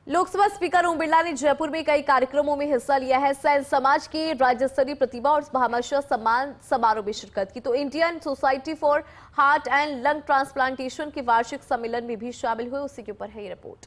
Lok Sabha speaker Om Birla ने जयपुर में कई कार्यक्रमों में हिस्सा लिया है। सैन समाज की राज्य स्तरीय प्रतिभा और भामाशाह सम्मान समारोह में शिरकत की तो Indian society for heart and lung transplantation के वार्षिक सम्मेलन में भी शामिल हुए। उसी के ऊपर है ये रिपोर्ट।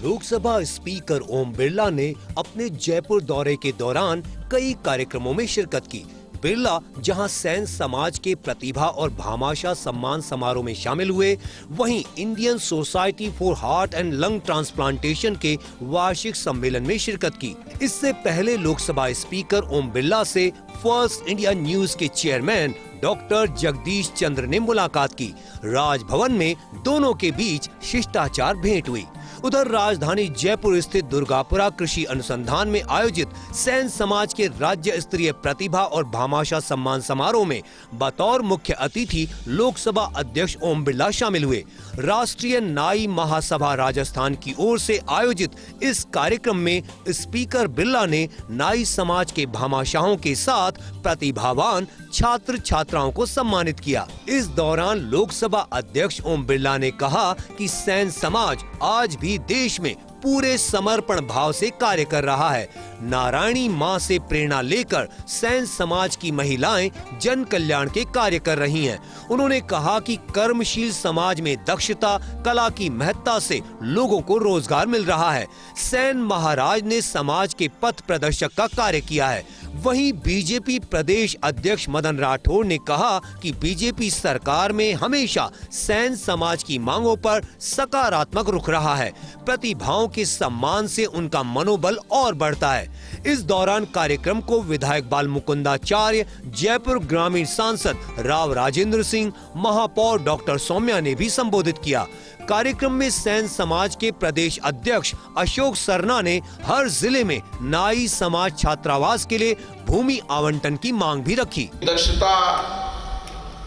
लोकसभा स्पीकर ओम बिरला ने अपने जयपुर दौरे के दौरान कई कार्यक्रमों में शिरकत की। बिरला जहां सैन समाज के प्रतिभा और भामाशाह सम्मान समारोह में शामिल हुए, वहीं Indian society for heart and lung transplantation के वार्षिक सम्मेलन में शिरकत की। इससे पहले लोकसभा स्पीकर ओम बिरला से फर्स्ट इंडिया न्यूज के चेयरमैन डॉक्टर जगदीश चंद्र ने मुलाकात की। राजभवन में दोनों के बीच शिष्टाचार भेंट हुई। उधर राजधानी जयपुर स्थित दुर्गापुरा कृषि अनुसंधान में आयोजित सैन समाज के राज्य स्तरीय प्रतिभा और भामाशाह सम्मान समारोह में बतौर मुख्य अतिथि लोकसभा अध्यक्ष ओम बिरला शामिल हुए। राष्ट्रीय नाई महासभा राजस्थान की ओर से आयोजित इस कार्यक्रम में स्पीकर बिरला ने नाई समाज के भामाशाहों के साथ प्रतिभावान छात्र छात्राओं को सम्मानित किया। इस दौरान लोकसभा अध्यक्ष ओम बिरला ने कहा कि सैन समाज आज भी देश में पूरे समर्पण भाव से कार्य कर रहा है। नारायणी मां से प्रेरणा लेकर सैन समाज की महिलाएं जन कल्याण के कार्य कर रही हैं। उन्होंने कहा कि कर्मशील समाज में दक्षता, कला की महत्ता से लोगों को रोजगार मिल रहा है। सैन महाराज ने समाज के पथ प्रदर्शक का कार्य किया है। वहीं बीजेपी प्रदेश अध्यक्ष मदन राठौर ने कहा कि बीजेपी सरकार में हमेशा सैन समाज की मांगों पर सकारात्मक रुख रहा है। प्रतिभाओं के सम्मान से उनका मनोबल और बढ़ता है। इस दौरान कार्यक्रम को विधायक बाल मुकुंदाचार्य, जयपुर ग्रामीण सांसद राव राजेंद्र सिंह, महापौर डॉक्टर सौम्या ने भी संबोधित किया। कार्यक्रम में सैन समाज के प्रदेश अध्यक्ष अशोक सरना ने हर जिले में नाई समाज छात्रावास के लिए भूमि आवंटन की मांग भी रखी। दक्षता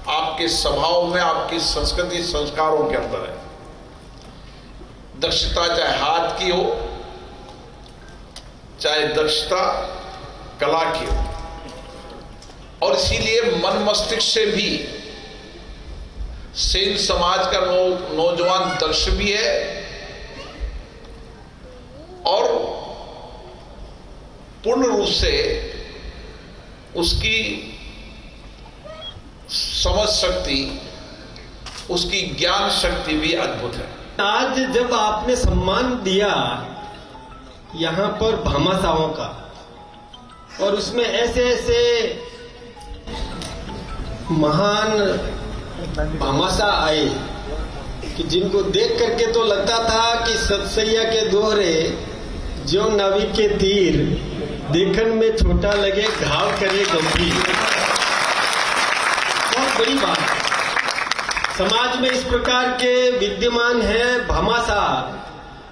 आपके स्वभाव में, आपकी संस्कृति संस्कारों के अंदर है। दक्षता चाहे हाथ की हो, चाहे दक्षता कला की हो, और इसीलिए मन मस्तिष्क से भी सैन समाज का नौजवान दक्ष भी है और पूर्ण रूप से उसकी समझ शक्ति, उसकी ज्ञान शक्ति भी अद्भुत है। आज जब आपने सम्मान दिया यहाँ पर भामाशाहों का, और उसमें ऐसे ऐसे महान भामाशाह आए कि जिनको देख करके तो लगता था कि सतसैया के दोहरे जो नवी के तीर, देखन में छोटा लगे घाव करे गंभीर। बहुत बड़ी बात। समाज में इस प्रकार के विद्यमान है भामाशाह,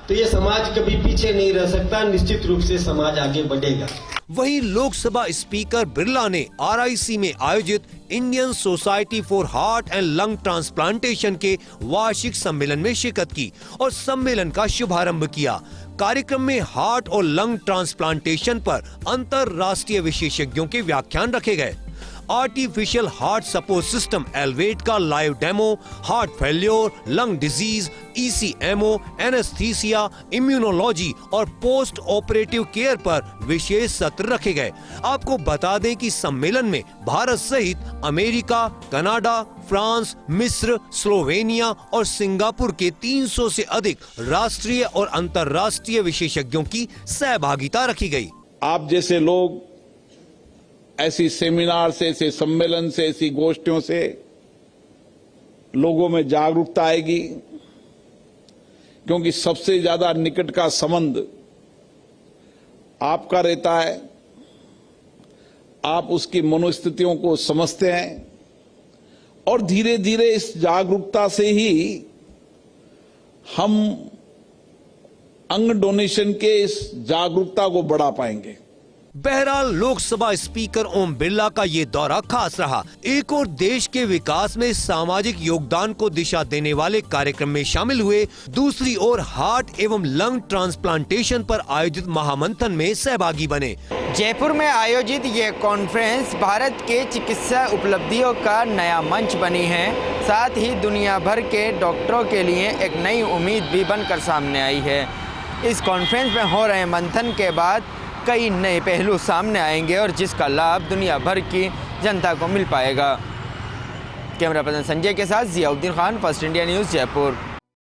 तो ये समाज कभी पीछे नहीं रह सकता। निश्चित रूप से समाज आगे बढ़ेगा। वहीं लोकसभा स्पीकर बिरला ने RIC में आयोजित Indian society for heart and lung transplantation के वार्षिक सम्मेलन में शिरकत की और सम्मेलन का शुभारंभ किया। कार्यक्रम में हार्ट और लंग ट्रांसप्लांटेशन पर अंतरराष्ट्रीय विशेषज्ञों के व्याख्यान रखे गए। आर्टिफिशियल हार्ट सपोर्ट सिस्टम एलवेट का live demo, heart failure, lung disease, ECMO, anaesthesia, immunology और पोस्ट ऑपरेटिव केयर पर विशेष सत्र रखे गए। आपको बता दें कि सम्मेलन में भारत सहित अमेरिका, कनाडा, फ्रांस, मिस्र, स्लोवेनिया और सिंगापुर के 300 से अधिक राष्ट्रीय और अंतर्राष्ट्रीय विशेषज्ञों की सहभागिता रखी गई। आप जैसे लोग ऐसी सेमिनार से, ऐसे सम्मेलन से, ऐसी गोष्ठियों से लोगों में जागरूकता आएगी, क्योंकि सबसे ज्यादा निकट का संबंध आपका रहता है। आप उसकी मनोस्थितियों को समझते हैं और धीरे धीरे इस जागरूकता से ही हम अंग डोनेशन के इस जागरूकता को बढ़ा पाएंगे। बहरहाल लोकसभा स्पीकर ओम बिरला का ये दौरा खास रहा। एक और देश के विकास में सामाजिक योगदान को दिशा देने वाले कार्यक्रम में शामिल हुए, दूसरी ओर हार्ट एवं लंग ट्रांसप्लांटेशन पर आयोजित महामंथन में सहभागी बने। जयपुर में आयोजित ये कॉन्फ्रेंस भारत के चिकित्सा उपलब्धियों का नया मंच बनी है। साथ ही दुनिया भर के डॉक्टरों के लिए एक नई उम्मीद भी बनकर सामने आई है। इस कॉन्फ्रेंस में हो रहे मंथन के बाद कई नए पहलू सामने आएंगे और जिसका लाभ दुनिया भर की जनता को मिल पाएगा। कैमरा पर्सन संजय के साथ Ziauddin Khan, first India news, Jaipur.